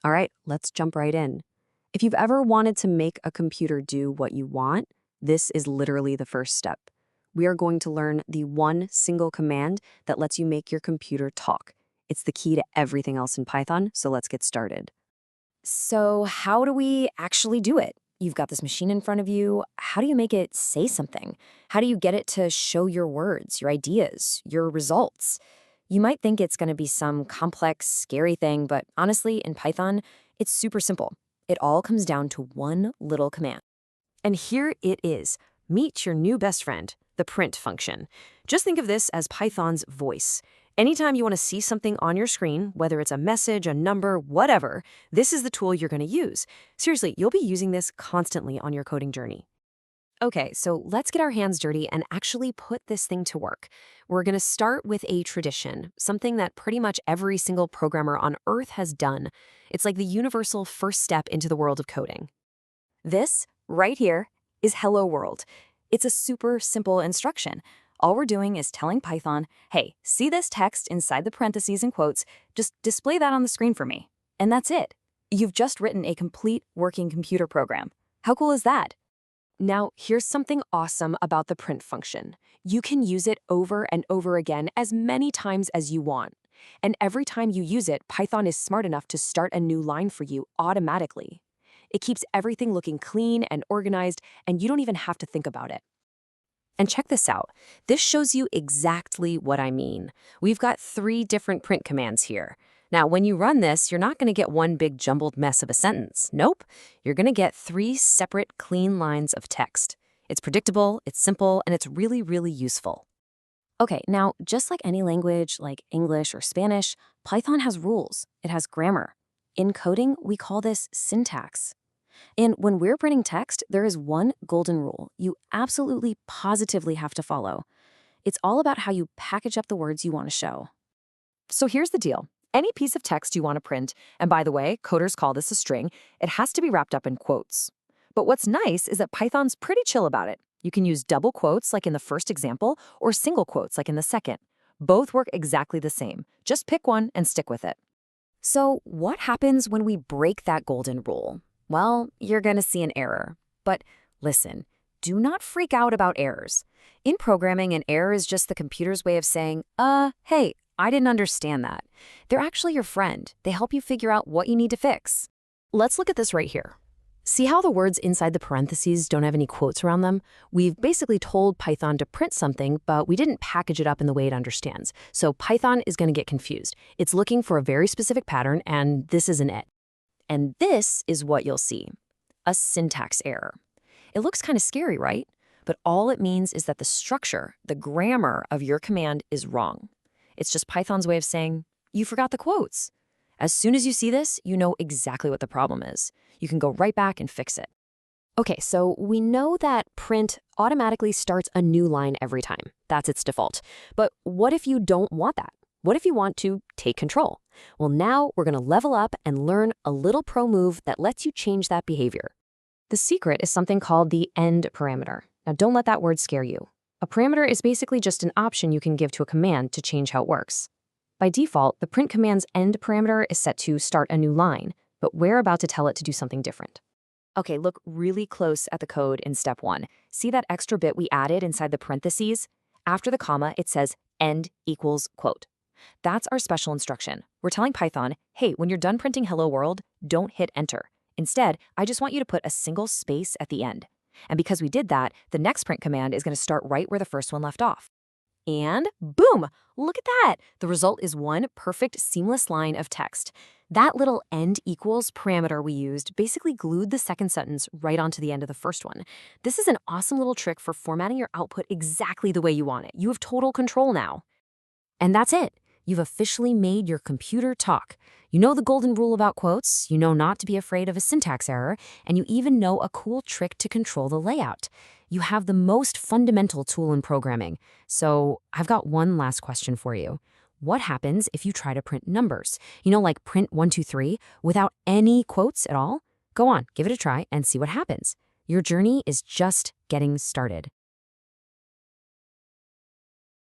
All right, let's jump right in. If you've ever wanted to make a computer do what you want, this is literally the first step. We are going to learn the one single command that lets you make your computer talk. It's the key to everything else in Python, so let's get started. So, how do we actually do it? You've got this machine in front of you. How do you make it say something? How do you get it to show your words, your ideas, your results? You might think it's going to be some complex, scary thing, but honestly, in Python, it's super simple. It all comes down to one little command. And here it is. Meet your new best friend, the print function. Just think of this as Python's voice. Anytime you want to see something on your screen, whether it's a message, a number, whatever, this is the tool you're going to use. Seriously, you'll be using this constantly on your coding journey. Okay, so let's get our hands dirty and actually put this thing to work. We're going to start with a tradition, something that pretty much every single programmer on Earth has done. It's like the universal first step into the world of coding. This, right here, is Hello World. It's a super simple instruction. All we're doing is telling Python, hey, see this text inside the parentheses and quotes, just display that on the screen for me. And that's it. You've just written a complete working computer program. How cool is that? Now, here's something awesome about the print function. You can use it over and over again as many times as you want. And every time you use it, Python is smart enough to start a new line for you automatically. It keeps everything looking clean and organized, and you don't even have to think about it. And check this out. This shows you exactly what I mean. We've got 3 different print commands here. Now, when you run this, you're not going to get one big jumbled mess of a sentence. Nope. You're going to get 3 separate, clean lines of text. It's predictable, it's simple, and it's really, really useful. Okay, now, just like any language, like English or Spanish, Python has rules. It has grammar. In coding, we call this syntax. And when we're printing text, there is one golden rule you absolutely positively have to follow. It's all about how you package up the words you want to show. So here's the deal. Any piece of text you want to print, and by the way, coders call this a string, it has to be wrapped up in quotes. But what's nice is that Python's pretty chill about it. You can use double quotes like in the first example, or single quotes like in the second. Both work exactly the same. Just pick one and stick with it. So what happens when we break that golden rule? Well, you're going to see an error. But listen, do not freak out about errors. In programming, an error is just the computer's way of saying, hey, I didn't understand that. They're actually your friend. They help you figure out what you need to fix. Let's look at this right here. See how the words inside the parentheses don't have any quotes around them? We've basically told Python to print something, but we didn't package it up in the way it understands. So Python is going to get confused. It's looking for a very specific pattern, and this isn't it. And this is what you'll see, a syntax error. It looks kind of scary, right? But all it means is that the structure, the grammar of your command is wrong. It's just Python's way of saying, you forgot the quotes. As soon as you see this, you know exactly what the problem is. You can go right back and fix it. Okay, so we know that print automatically starts a new line every time. That's its default. But what if you don't want that? What if you want to take control? Well, now we're going to level up and learn a little pro move that lets you change that behavior. The secret is something called the end parameter. Now, don't let that word scare you. A parameter is basically just an option you can give to a command to change how it works. By default, the print command's end parameter is set to start a new line, but we're about to tell it to do something different. Okay, look really close at the code in step 1. See that extra bit we added inside the parentheses? After the comma, it says end equals quote. That's our special instruction. We're telling Python, hey, when you're done printing hello world, don't hit enter. Instead, I just want you to put a single space at the end. And because we did that, the next print command is going to start right where the first one left off. And boom, look at that. The result is one perfect seamless line of text. That little end equals parameter we used basically glued the second sentence right onto the end of the first one. This is an awesome little trick for formatting your output exactly the way you want it. You have total control now. And that's it. You've officially made your computer talk. You know the golden rule about quotes, you know not to be afraid of a syntax error, and you even know a cool trick to control the layout. You have the most fundamental tool in programming. So I've got one last question for you. What happens if you try to print numbers? You know, like print 1, 2, 3 without any quotes at all? Go on, give it a try and see what happens. Your journey is just getting started.